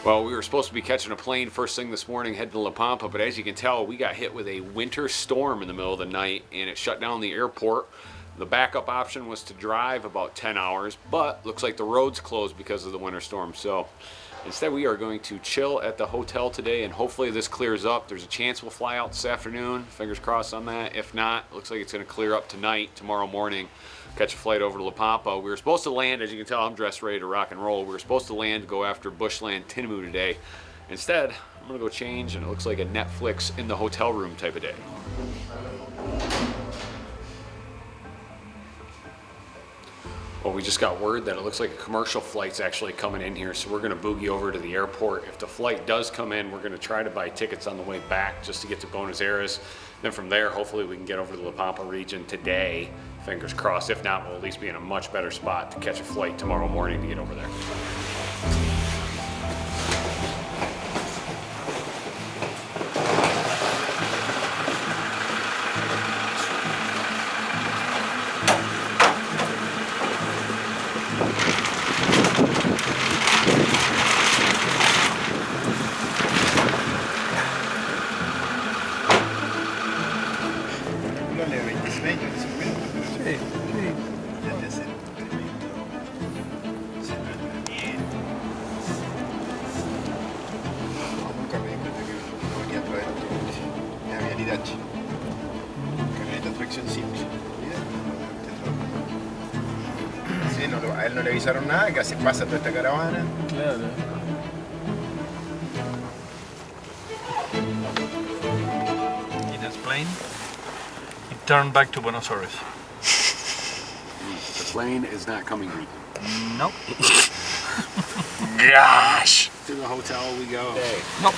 Well, we were supposed to be catching a plane first thing this morning heading to La Pampa, but as you can tell, we got hit with a winter storm in the middle of the night and it shut down the airport. The backup option was to drive about 10 hours, but looks like the road's closed because of the winter storm. So instead we are going to chill at the hotel today and hopefully this clears up. There's a chance we'll fly out this afternoon, fingers crossed on that. If not, looks like it's gonna clear up tonight, tomorrow morning. Catch a flight over to La Pampa. We were supposed to land, as you can tell, I'm dressed ready to rock and roll. We were supposed to land to go after Bushed Tinamou today. Instead, I'm gonna go change and it looks like a Netflix in the hotel room type of day. Well, we just got word that it looks like a commercial flight's actually coming in here, so we're gonna boogie over to the airport. If the flight does come in, we're gonna try to buy tickets on the way back just to get to Buenos Aires. Then from there, hopefully we can get over to the La Pampa region today, fingers crossed. If not, we'll at least be in a much better spot to catch a flight tomorrow morning to get over there. Sí, no, a él no le avisaron nada, que así pasa toda esta caravana. Claro. In this plane, it turned back to Buenos Aires. The plane is not coming here. Nope. Gosh! To the hotel we go. Hey. Nope.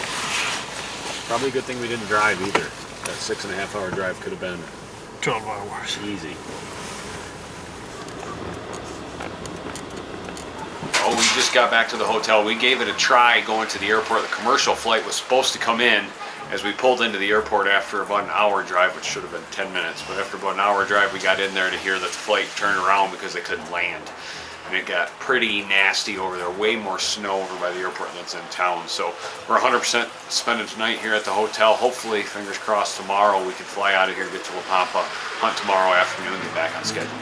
Probably a good thing we didn't drive either. That 6.5 hour drive could have been 12 hours. easy. Oh, we just got back to the hotel. We gave it a try going to the airport. The commercial flight was supposed to come in as we pulled into the airport after about an hour drive, which should have been 10 minutes. But after about an hour drive, we got in there to hear that the flight turned around because they couldn't land. And it got pretty nasty over there. Way more snow over by the airport than it's in town. So we're 100% spending tonight here at the hotel. Hopefully, fingers crossed, tomorrow we can fly out of here, get to La Pampa, hunt tomorrow afternoon, and get back on schedule.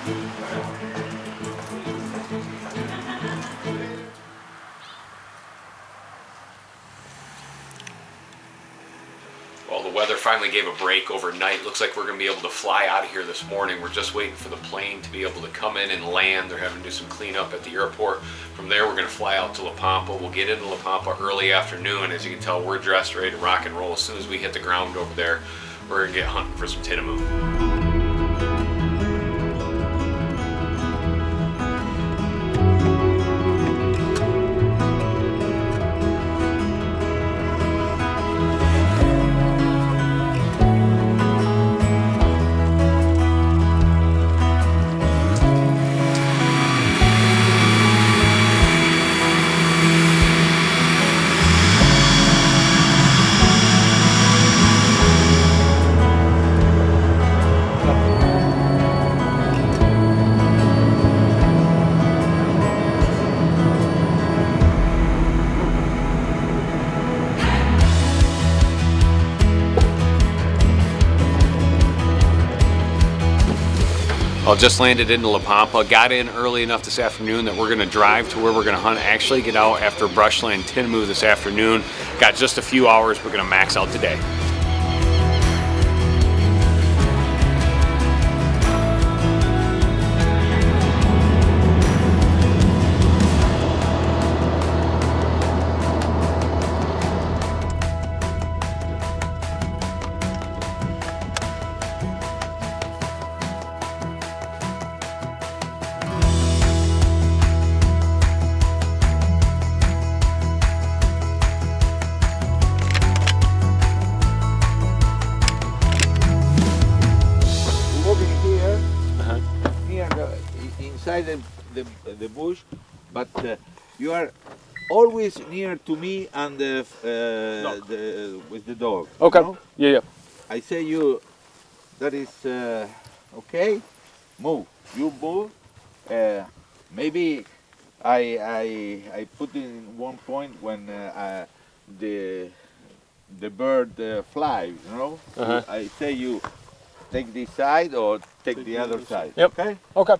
Well, the weather finally gave a break overnight. Looks like we're going to be able to fly out of here this morning. We're just waiting for the plane to be able to come in and land. They're having to do some cleanup at the airport. From there, we're going to fly out to La Pampa. We'll get into La Pampa early afternoon. As you can tell, we're dressed, ready to rock and roll. As soon as we hit the ground over there, we're going to get hunting for some Tinamou. Well, just landed into La Pampa, got in early enough this afternoon that we're going to drive to where we're going to hunt, actually get out after Brushland Tinamou this afternoon. Got just a few hours, we're going to max out today. Inside the bush, but you are always near to me and with the dog. Okay. You know? Yeah. I say you that is okay. Move. You move. Maybe I put in one point when the bird flies. You know. Uh-huh. I say you take this side or take the other side. Yep. Okay. Okay.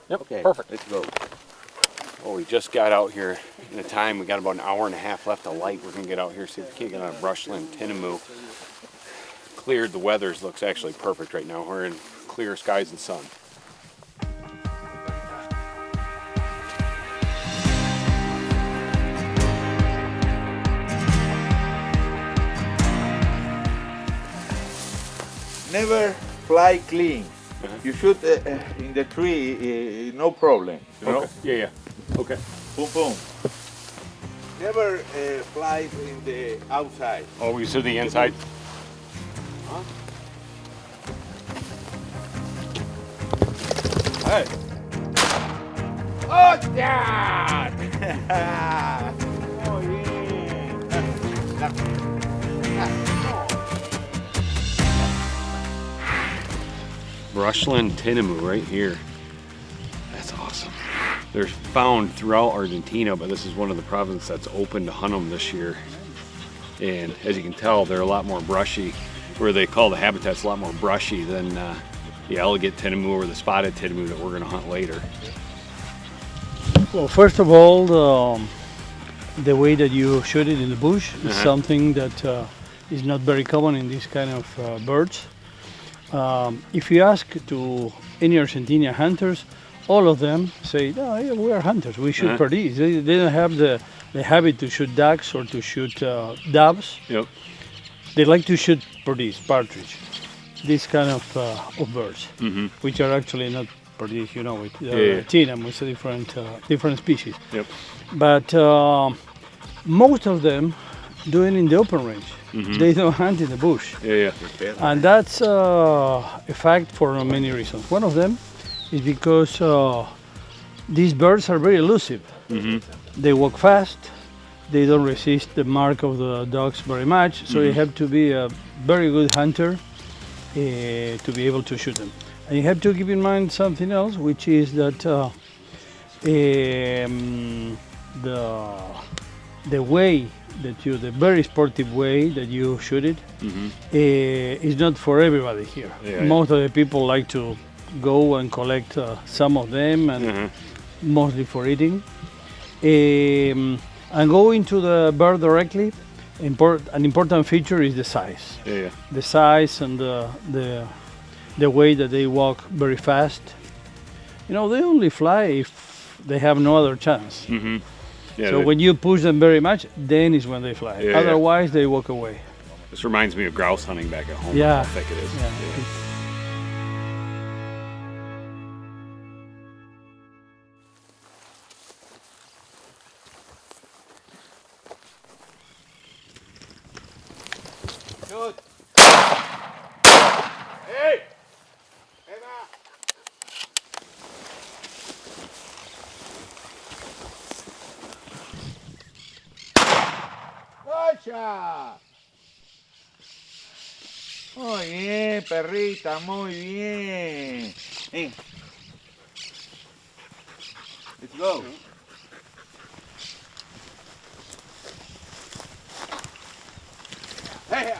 Yep. Okay. Perfect. Let's go. Well, we just got out here in the time. We got about an hour and a half left of light. We're gonna get out here, see if we can't get on Brushland, Tinamou. Cleared. The weather looks actually perfect right now. We're in clear skies and sun. Never fly clean. You shoot in the tree, no problem. You know? Okay. Yeah. Okay. Boom, boom. Never fly in the outside. Oh, we see the inside. Huh? Hey. Oh, yeah! Muy bien. Brushland, Tinamou, right here. That's awesome. They're found throughout Argentina, but this is one of the provinces that's open to hunt them this year. And as you can tell, they're a lot more brushy. Where they call the habitats a lot more brushy than the elegant Tinamou or the spotted Tinamou that we're going to hunt later. Well, first of all, the way that you shoot it in the bush is something that is not very common in this kind of birds. If you ask to any Argentinian hunters, all of them say, "No, yeah, we are hunters. We shoot perdiz." They don't have the habit to shoot ducks or to shoot doves. Yep. They like to shoot perdiz, partridge, these kind of birds, which are actually not perdiz. You know, tinamou is a different species. Yep. But most of them do it in the open range. They don't hunt in the bush. Yeah. And that's a fact for many reasons. One of them is because these birds are very elusive. They walk fast. They don't resist the mark of the dogs very much. So you have to be a very good hunter to be able to shoot them. And you have to keep in mind something else, which is that the way that the very sportive way that you shoot it is not for everybody here. Most of the people like to go and collect some of them, and mostly for eating. And going to the bird directly, an important feature is the size. The size and the way that they walk very fast. You know, they only fly if they have no other chance. So when you push them very much, then is when they fly. Otherwise, they walk away. This reminds me of grouse hunting back at home. Yeah. How thick it is. Shoot. Hey! Emma! ¡Ocha! Muy bien, perrita, muy bien. Hey. Let's go. Hey!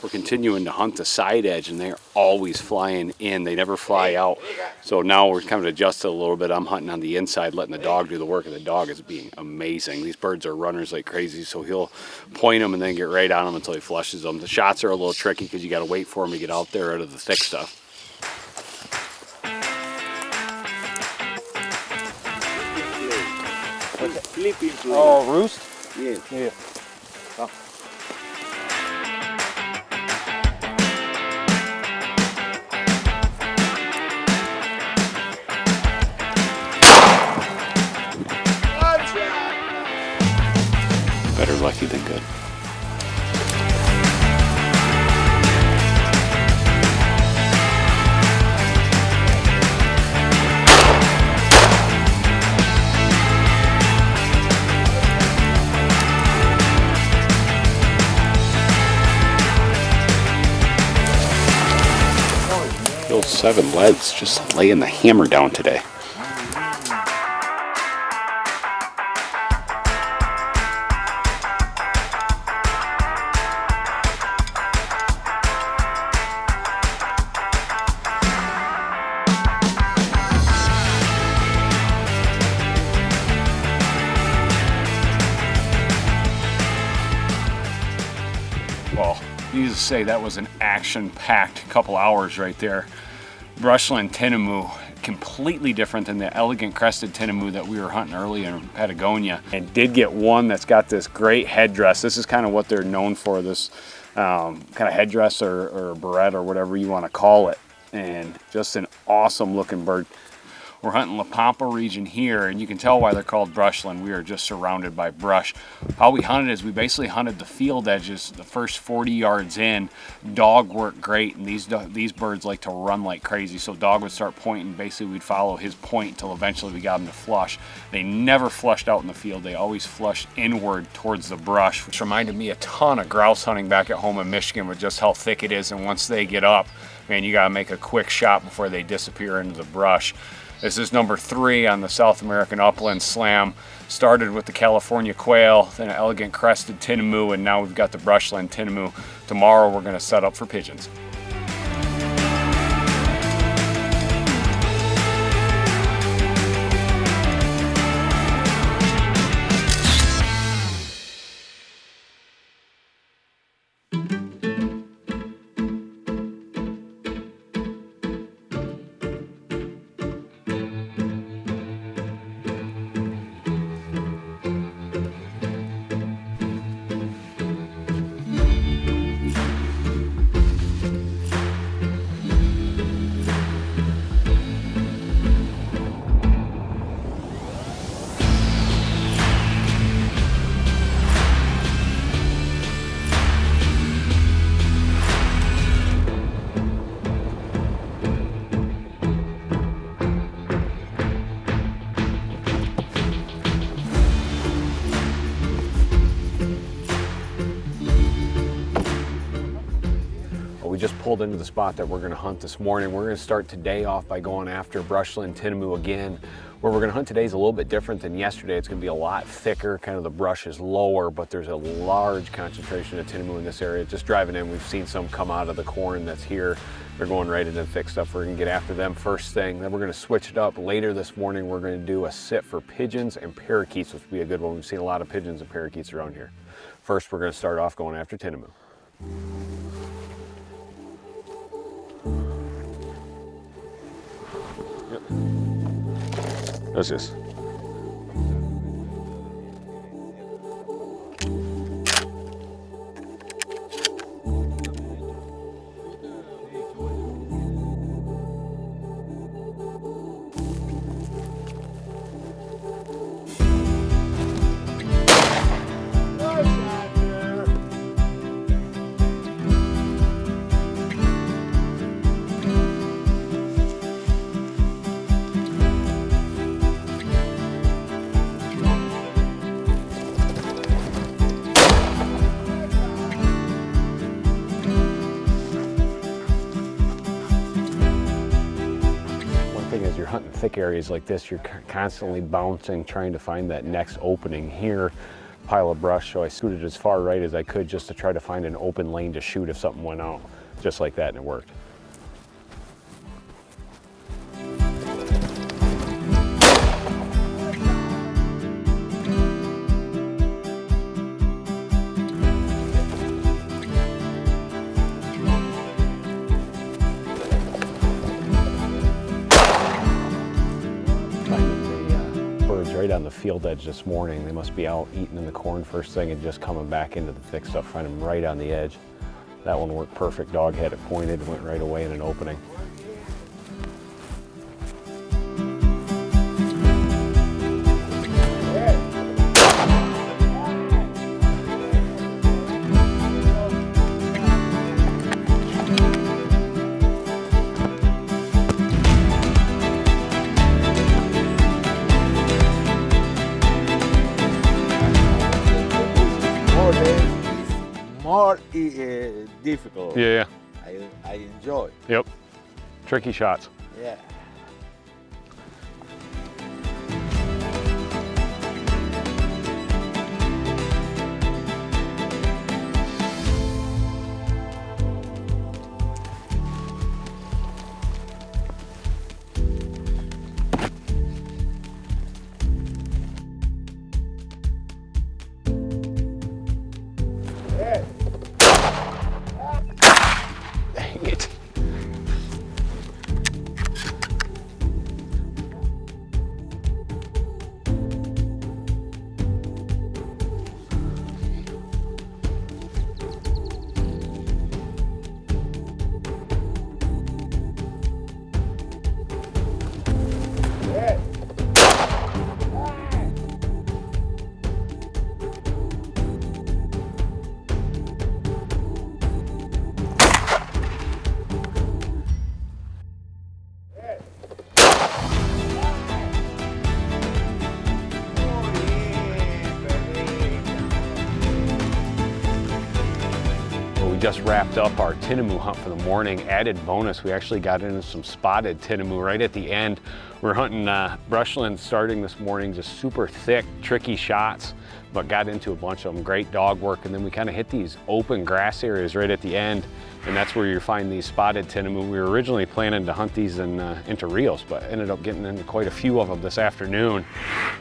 We're continuing to hunt the side edge, and they're always flying in. They never fly out. So now we're kind of adjusted a little bit. I'm hunting on the inside, letting the dog do the work, and the dog is being amazing. These birds are runners like crazy, so he'll point them and then get right on them until he flushes them. The shots are a little tricky because you got to wait for them to get out there out of the thick stuff. Sleeping place. Oh, roost? Yes. Yeah. Oh. Better lucky than good. 7 leads just laying the hammer down today. Well, needless to say, that was an action-packed couple hours right there. Brushland Tinamou, completely different than the elegant crested Tinamou that we were hunting early in Patagonia. And did get one that's got this great headdress. This is kind of what they're known for, this kind of headdress or barrette or whatever you want to call it. And just an awesome looking bird. We're hunting La Pampa region here, and you can tell why they're called brushland. We are just surrounded by brush. How we hunted is we basically hunted the field edges the first 40 yards in. Dog worked great, and these birds like to run like crazy, so dog would start pointing. Basically, we'd follow his point until eventually we got them to flush. They never flushed out in the field. They always flushed inward towards the brush, which reminded me a ton of grouse hunting back at home in Michigan with just how thick it is, and once they get up, man, you gotta make a quick shot before they disappear into the brush. This is number 3 on the South American Upland Slam. Started with the California quail, then an elegant crested Tinamou, and now we've got the Brushland Tinamou. Tomorrow we're gonna set up for pigeons. We just pulled into the spot that we're going to hunt this morning. We're going to start today off by going after Brushland Tinamou again. Where we're going to hunt today is a little bit different than yesterday. It's going to be a lot thicker, kind of the brush is lower, but there's a large concentration of Tinamou in this area. Just driving in, we've seen some come out of the corn that's here. They're going right into the thick stuff. We're going to get after them first thing. Then we're going to switch it up. Later this morning, we're going to do a sit for pigeons and parakeets, which will be a good one. We've seen a lot of pigeons and parakeets around here. First, we're going to start off going after Tinamou. Yep. That's this. As you're hunting thick areas like this, you're constantly bouncing, trying to find that next opening. Here, pile of brush, so I scooted as far right as I could just to try to find an open lane to shoot if something went out. Just like that, and it worked. Right on the field edge this morning. They must be out eating in the corn first thing and just coming back into the thick stuff. Find them right on the edge. That one worked perfect. Dog had it pointed, went right away in an opening. More difficult. Yeah. I enjoy. Yep. Tricky shots. Yeah. Dang it. We just wrapped up our tinamou hunt for the morning. Added bonus, we actually got into some spotted tinamou right at the end. We're hunting brushland starting this morning, just super thick, tricky shots, but got into a bunch of them. Great dog work, and then we kind of hit these open grass areas right at the end, and that's where you find these spotted tinamou. We were originally planning to hunt these into reels, but ended up getting into quite a few of them this afternoon.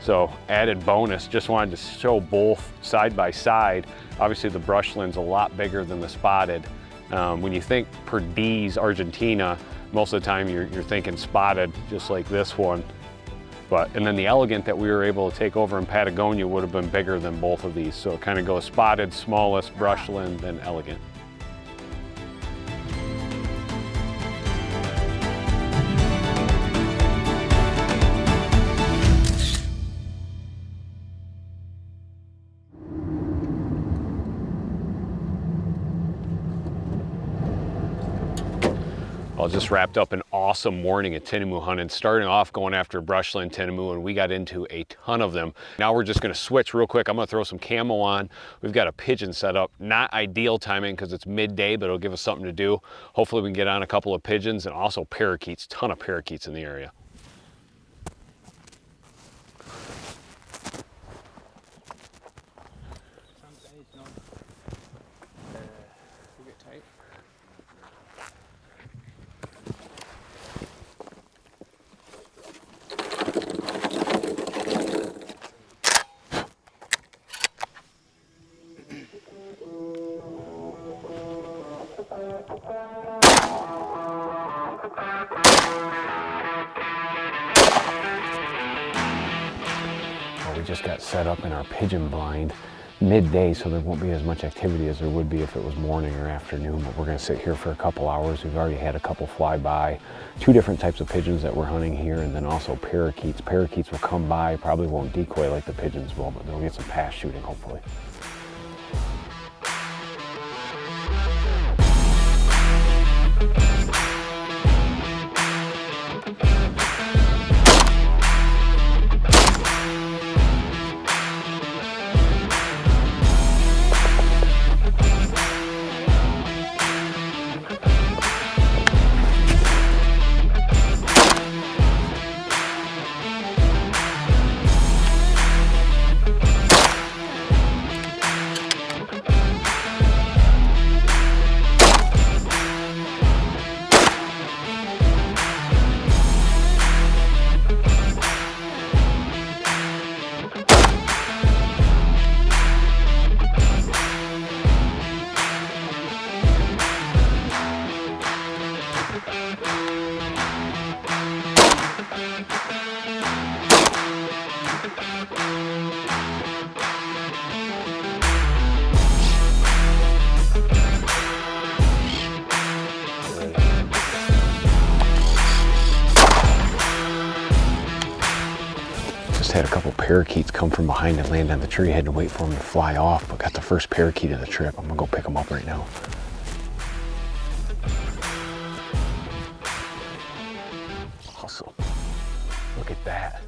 So added bonus, just wanted to show both side by side. Obviously the brushland's a lot bigger than the spotted. When you think Perdiz, Argentina, most of the time you're thinking spotted, just like this one. And then the elegant that we were able to take over in Patagonia would have been bigger than both of these. So it kind of goes spotted, smallest, brushland, then elegant. Well, just wrapped up an awesome morning at tinamou hunting, starting off going after brushland tinamou, and we got into a ton of them. Now we're just gonna switch real quick. I'm gonna throw some camo on. We've got a pigeon set up. Not ideal timing because it's midday, but it'll give us something to do. Hopefully we can get on a couple of pigeons and also parakeets, ton of parakeets in the area. We just got set up in our pigeon blind midday, so there won't be as much activity as there would be if it was morning or afternoon, but we're going to sit here for a couple hours. We've already had a couple fly by. Two different types of pigeons that we're hunting here, and then also parakeets. Parakeets will come by, probably won't decoy like the pigeons will, but they'll get some pass shooting hopefully. Had a couple parakeets come from behind and land on the tree. Had to wait for them to fly off, but got the first parakeet of the trip. I'm gonna go pick them up right now. Awesome. Look at that.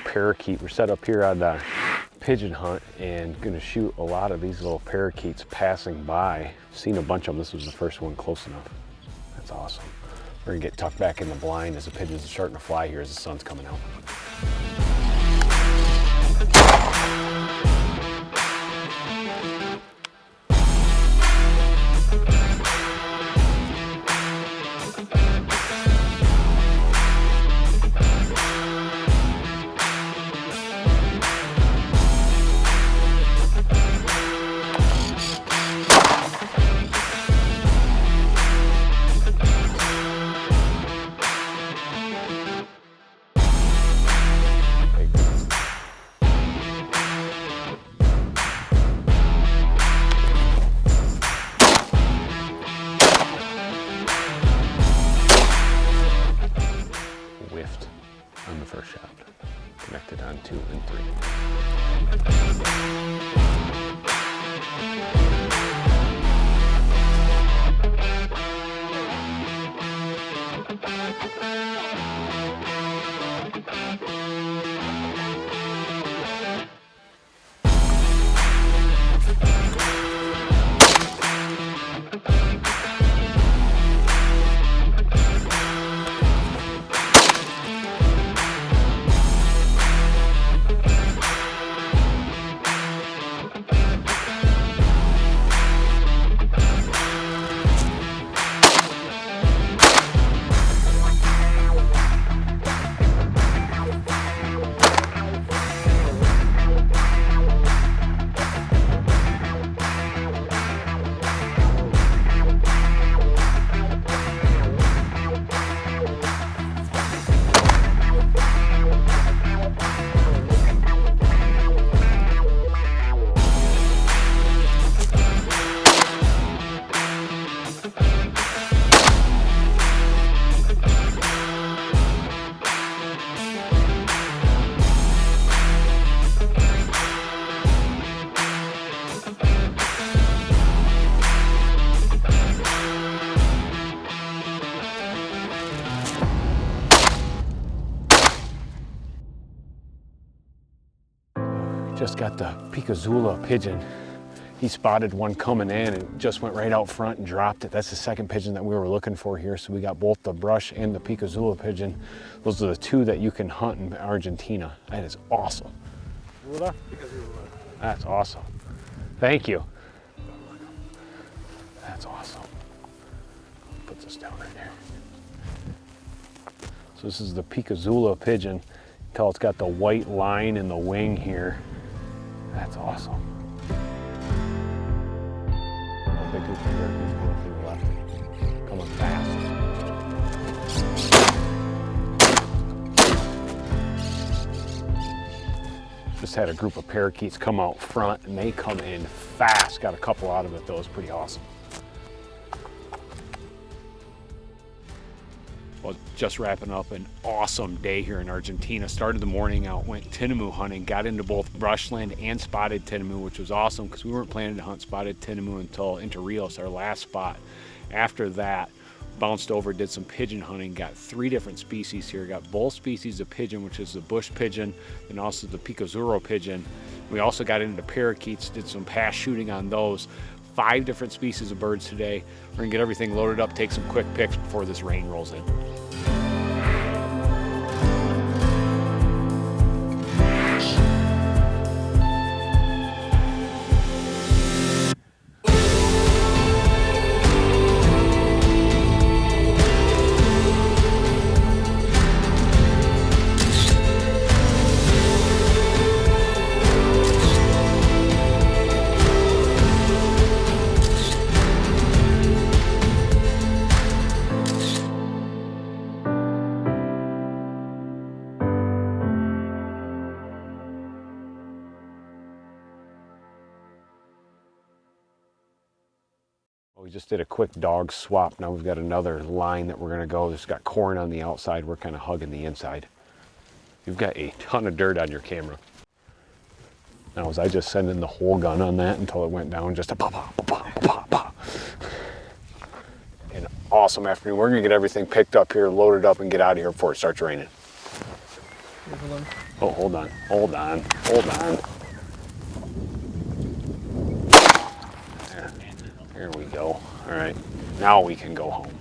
Parakeet. We're set up here on the pigeon hunt and gonna shoot a lot of these little parakeets passing by. Seen a bunch of them. This was the first one close enough. That's awesome. We're gonna get tucked back in the blind as the pigeons are starting to fly here as the sun's coming out. Whiffed on the first shot. Connected on 2 and 3. Just got the Pikazula pigeon. He spotted one coming in and just went right out front and dropped it. That's the second pigeon that we were looking for here. So we got both the brush and the Pikazula pigeon. Those are the two that you can hunt in Argentina. That is awesome. That's awesome. Thank you. That's awesome. Put this down right there. So this is the Pikazula pigeon. You can tell it's got the white line in the wing here. That's awesome. Oh, big group of parakeets coming through the left. Coming fast. Just had a group of parakeets come out front and they come in fast. Got a couple out of it though, it's pretty awesome. Well, just wrapping up an awesome day here in Argentina. Started the morning out, went Tinamou hunting, got into both Brushland and spotted Tinamou, which was awesome because we weren't planning to hunt spotted Tinamou until Entre Rios, our last spot. After that, bounced over, did some pigeon hunting, got 3 different species here. Got both species of pigeon, which is the bush pigeon and also the Pikazuro pigeon. We also got into parakeets, did some pass shooting on those. 5 different species of birds today. We're gonna get everything loaded up, take some quick pics before this rain rolls in. We just did a quick dog swap. Now we've got another line that we're gonna go. It's got corn on the outside. We're kind of hugging the inside. You've got a ton of dirt on your camera. Now was I just sending the whole gun on that until it went down just a pop, pop, pop, pop, pop. An awesome afternoon. We're gonna get everything picked up here, loaded up, and get out of here before it starts raining. Oh, hold on, hold on, hold on. There we go. All right, now we can go home.